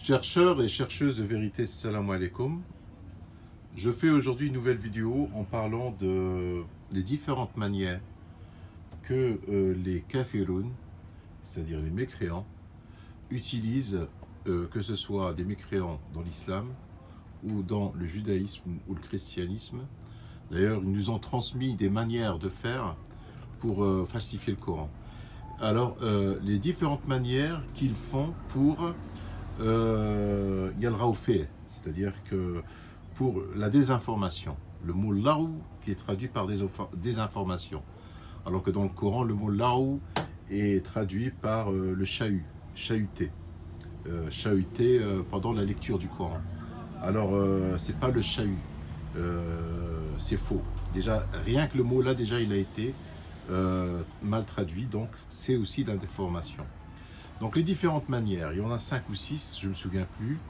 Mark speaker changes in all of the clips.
Speaker 1: Chercheurs et chercheuses de vérité, salam alaikum. Je fais aujourd'hui une nouvelle vidéo en parlant de les différentes manières que les kafiroun, c'est-à-dire les mécréants, utilisent, que ce soit des mécréants dans l'islam ou dans le judaïsme ou le christianisme. D'ailleurs, ils nous ont transmis des manières de faire pour falsifier le Coran. Alors, les différentes manières qu'ils font pour Yalraoufé, c'est-à-dire que pour la désinformation, le mot laou qui est traduit par désinformation, alors que dans le Coran, le mot laou est traduit par le chahut, chahuter, chahuter pendant la lecture du Coran. Alors, c'est pas le chahut, c'est faux. Déjà, rien que le mot là, déjà, il a été mal traduit, donc c'est aussi de la déformation. Donc les différentes manières, il y en a 5 ou 6, je ne me souviens plus.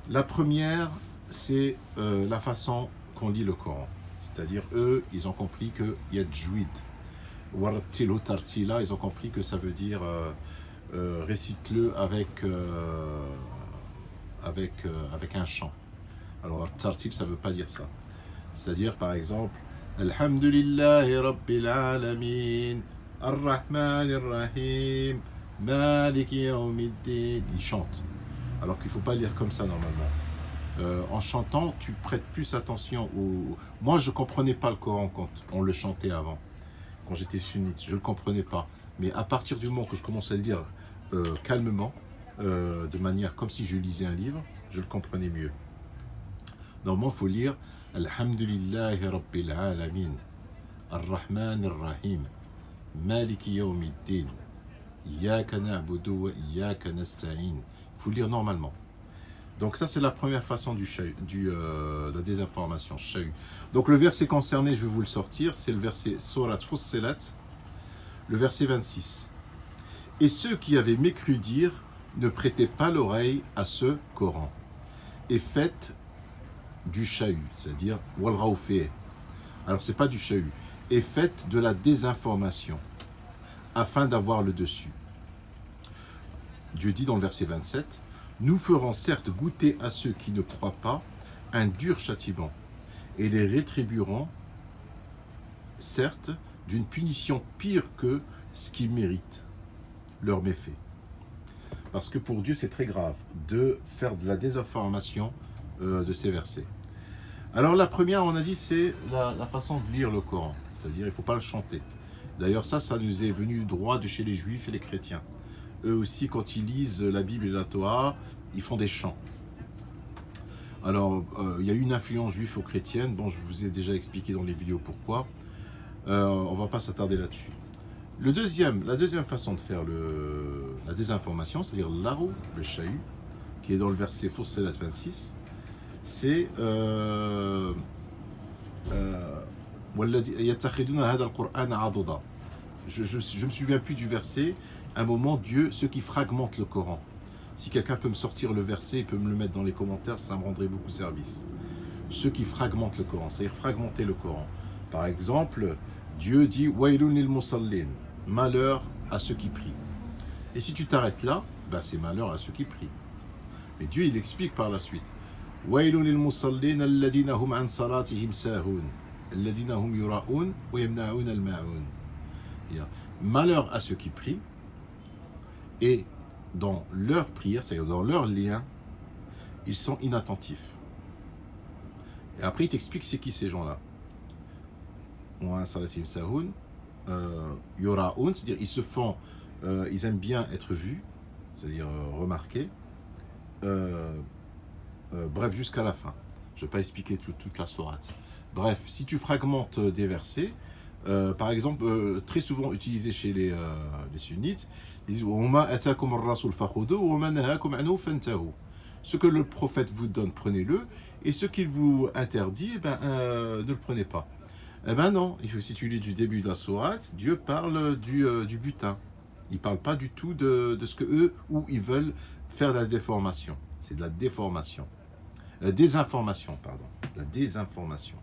Speaker 1: La première, c'est la façon qu'on lit le Coran. C'est-à-dire, eux, ils ont compris que Yajwid, Warattilu Tartila, ils ont compris que ça veut dire récite-le avec un chant. Alors, Tartil, ça ne veut pas dire ça. C'est-à-dire, par exemple, Alhamdulillahi Rabbil Alamin, Ar-Rahman Ar-Rahim, Maliki Yawmiddin. Il chante. Alors qu'il ne faut pas lire comme ça normalement. En chantant, tu prêtes plus attention au... Moi, je ne comprenais pas le Coran quand on le chantait avant. Quand j'étais sunnite, je ne le comprenais pas. Mais à partir du moment que je commençais à le lire calmement, de manière comme si je lisais un livre, je le comprenais mieux. Normalement, il faut lire Alhamdulillahi Rabbil Alamin, Ar-Rahman Ar-Rahim, Maliki Yawmiddin, Iyyaka na'budu wa iyyaka nasta'in. Il faut lire normalement. Donc ça, c'est la première façon de la désinformation, chahut. Donc le verset concerné, je vais vous le sortir, c'est le verset Surat Fussilat, le verset 26. Et ceux qui avaient mécru dire, ne prêtez pas l'oreille à ce Coran, et faites du chahut, c'est-à-dire walraoufé. Alors c'est pas du chahut, et faites de la désinformation, afin d'avoir le dessus. Dieu dit dans le verset 27, nous ferons certes goûter à ceux qui ne croient pas un dur châtiment, et les rétribuerons certes d'une punition pire que ce qu'ils méritent, leurs méfaits. Parce que pour Dieu c'est très grave de faire de la désinformation de ces versets. Alors la première, on a dit, c'est la façon de lire le Coran, c'est-à-dire il ne faut pas le chanter. D'ailleurs ça nous est venu droit de chez les Juifs et les chrétiens. Eux aussi, quand ils lisent la Bible et la Torah, ils font des chants. Alors, il y a eu une influence juive aux chrétiennes, dont je vous ai déjà expliqué dans les vidéos pourquoi. On ne va pas s'attarder là-dessus. La deuxième façon de faire la désinformation, c'est-à-dire l'arou, le chahut, qui est dans le verset Fussilat 26, c'est je me souviens plus du verset. À un moment, Dieu, ceux qui fragmentent le Coran. Si quelqu'un peut me sortir le verset, il peut me le mettre dans les commentaires, ça me rendrait beaucoup service. Ceux qui fragmentent le Coran, c'est-à-dire fragmenter le Coran. Par exemple, Dieu dit Wailun lil musallin, malheur à ceux qui prient. Et si tu t'arrêtes là, ben c'est malheur à ceux qui prient. Mais Dieu, il explique par la suite. Wailun lil musallin alladina hum an salatihim sahun, alladina hum yura'un wa yamna'un al-ma'un. Malheur à ceux qui prient, et dans leur prière, c'est-à-dire dans leur lien, ils sont inattentifs. Et après, il t'explique c'est qui ces gens-là. Yoraoun, c'est-à-dire ils aiment bien être vus, c'est-à-dire remarqués. Bref, jusqu'à la fin. Je ne vais pas expliquer toute la sourate. Bref, si tu fragmentes des versets, par exemple, très souvent utilisé chez les sunnites, ils disent ce que le prophète vous donne, prenez-le, et ce qu'il vous interdit, ne le prenez pas. Eh ben non, si tu lis du début de la sourate, Dieu parle du butin. Il ne parle pas du tout de ce que eux, où ils veulent faire de la déformation. C'est de la déformation. Désinformation, pardon. La désinformation.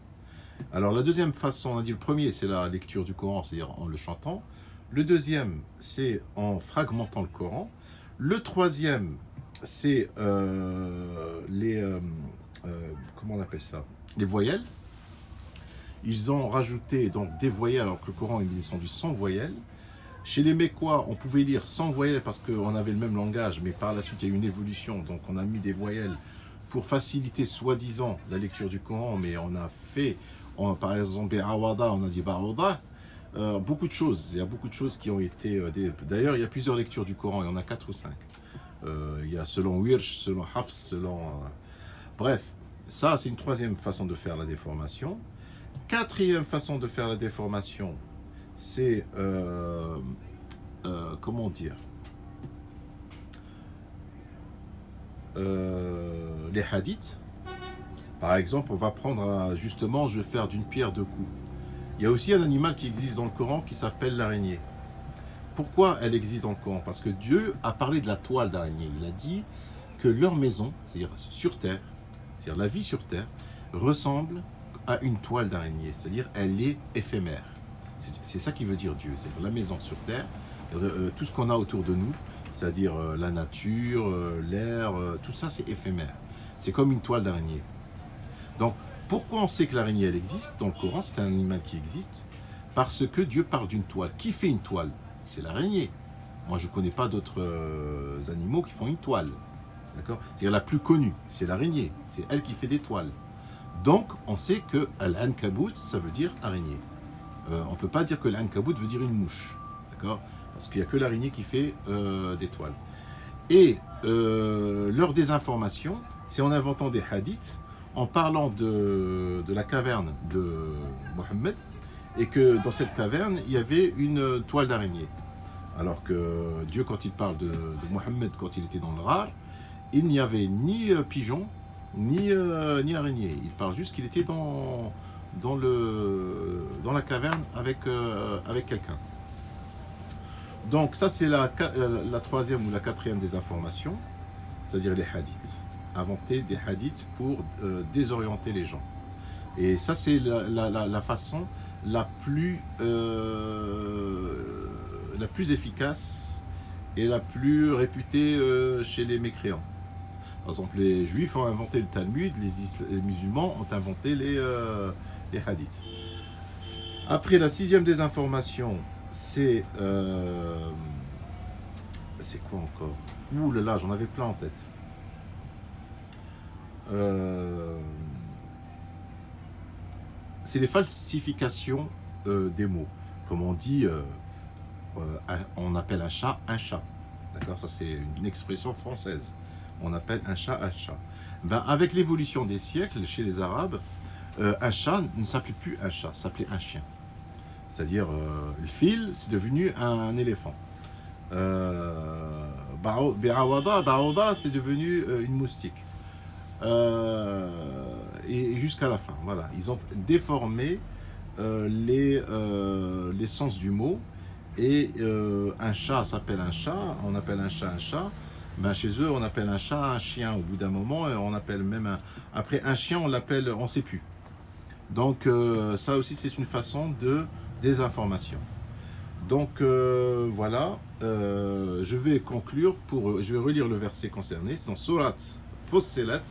Speaker 1: Alors la deuxième façon, on a dit le premier, c'est la lecture du Coran, c'est-à-dire en le chantant. Le deuxième, c'est en fragmentant le Coran. Le troisième, c'est comment on appelle ça? Les voyelles. Ils ont rajouté donc des voyelles alors que le Coran est descendu sans voyelles. Chez les Mécois, on pouvait lire sans voyelles parce qu'on avait le même langage, mais par la suite il y a eu une évolution, donc on a mis des voyelles pour faciliter soi-disant la lecture du Coran, mais on a fait, par exemple, Awada, on a dit Baouda. Beaucoup de choses, il y a beaucoup de choses qui ont été... D'ailleurs, il y a plusieurs lectures du Coran, il y en a 4 ou 5. Il y a selon Wirsh, selon Hafs, selon... Bref, ça c'est une troisième façon de faire la déformation. Quatrième façon de faire la déformation, c'est... comment dire les hadiths. Par exemple, on va prendre justement, je vais faire d'une pierre deux coups. Il y a aussi un animal qui existe dans le Coran qui s'appelle l'araignée. Pourquoi elle existe dans le Coran? Parce que Dieu a parlé de la toile d'araignée. Il a dit que leur maison, c'est-à-dire sur terre, c'est-à-dire la vie sur terre, ressemble à une toile d'araignée. C'est-à-dire elle est éphémère. C'est ça qui veut dire Dieu. C'est-à-dire la maison sur terre, tout ce qu'on a autour de nous, c'est-à-dire la nature, l'air, tout ça c'est éphémère. C'est comme une toile d'araignée. Donc, pourquoi on sait que l'araignée elle existe? Dans le Coran, c'est un animal qui existe parce que Dieu parle d'une toile. Qui fait une toile? C'est l'araignée. Moi, je ne connais pas d'autres animaux qui font une toile. D'accord? C'est-à-dire la plus connue, c'est l'araignée. C'est elle qui fait des toiles. Donc, on sait que Al-Ankabout, ça veut dire araignée. On ne peut pas dire que l'Ankabout veut dire une mouche. D'accord? Parce qu'il n'y a que l'araignée qui fait des toiles. Et leur désinformation, c'est en inventant des hadiths, en parlant de la caverne de Mohammed, et que dans cette caverne, il y avait une toile d'araignée. Alors que Dieu, quand il parle de Mohammed, quand il était dans le Rar, il n'y avait ni pigeon, ni araignée. Il parle juste qu'il était dans la caverne avec quelqu'un. Donc ça, c'est la troisième ou la quatrième des informations, c'est-à-dire les hadiths. Inventer des hadiths pour désorienter les gens. Et ça, c'est la façon la plus efficace et la plus réputée chez les mécréants. Par exemple, les juifs ont inventé le Talmud, les musulmans ont inventé les hadiths. Après, la sixième des informations, c'est quoi encore? Ouh là là, j'en avais plein en tête. C'est les falsifications des mots. Comme on dit, on appelle un chat. D'accord? Ça, c'est une expression française. On appelle un chat. Ben, avec l'évolution des siècles, chez les Arabes, un chat ne s'appelait plus un chat, s'appelait un chien. C'est-à-dire, le fil, c'est devenu un éléphant. Baouda, c'est devenu une moustique. Et jusqu'à la fin, voilà. Ils ont déformé les sens du mot. Et un chat s'appelle un chat, on appelle un chat. Ben, chez eux, on appelle un chat un chien au bout d'un moment. On appelle même après un chien, on l'appelle, on ne sait plus. Donc ça aussi, c'est une façon de désinformation. Donc voilà, je vais conclure, je vais relire le verset concerné. C'est dans Surat Fussilat,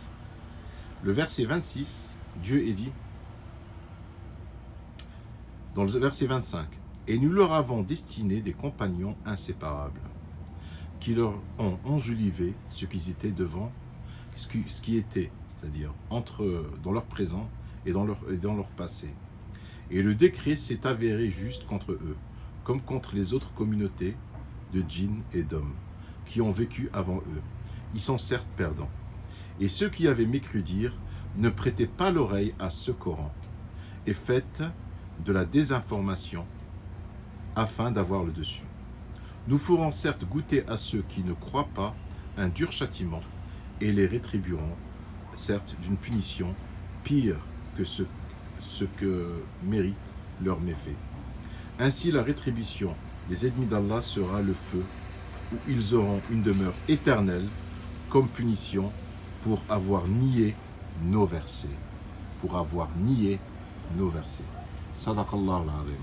Speaker 1: le verset 26, Dieu est dit, dans le verset 25, « Et nous leur avons destiné des compagnons inséparables, qui leur ont enjolivé ce qu'ils étaient devant, ce qui était, c'est-à-dire dans leur présent et dans leur passé. Et le décret s'est avéré juste contre eux, comme contre les autres communautés de djinns et d'hommes, qui ont vécu avant eux. Ils sont certes perdants. Et ceux qui avaient mécru dire, ne prêtez pas l'oreille à ce Coran, et faites de la désinformation, afin d'avoir le dessus. Nous ferons certes goûter à ceux qui ne croient pas un dur châtiment, et les rétribuerons, certes, d'une punition pire que ce que méritent leurs méfaits. Ainsi la rétribution des ennemis d'Allah sera le feu, où ils auront une demeure éternelle, comme punition pour avoir nié nos versets. Sadaqallahu al-azim.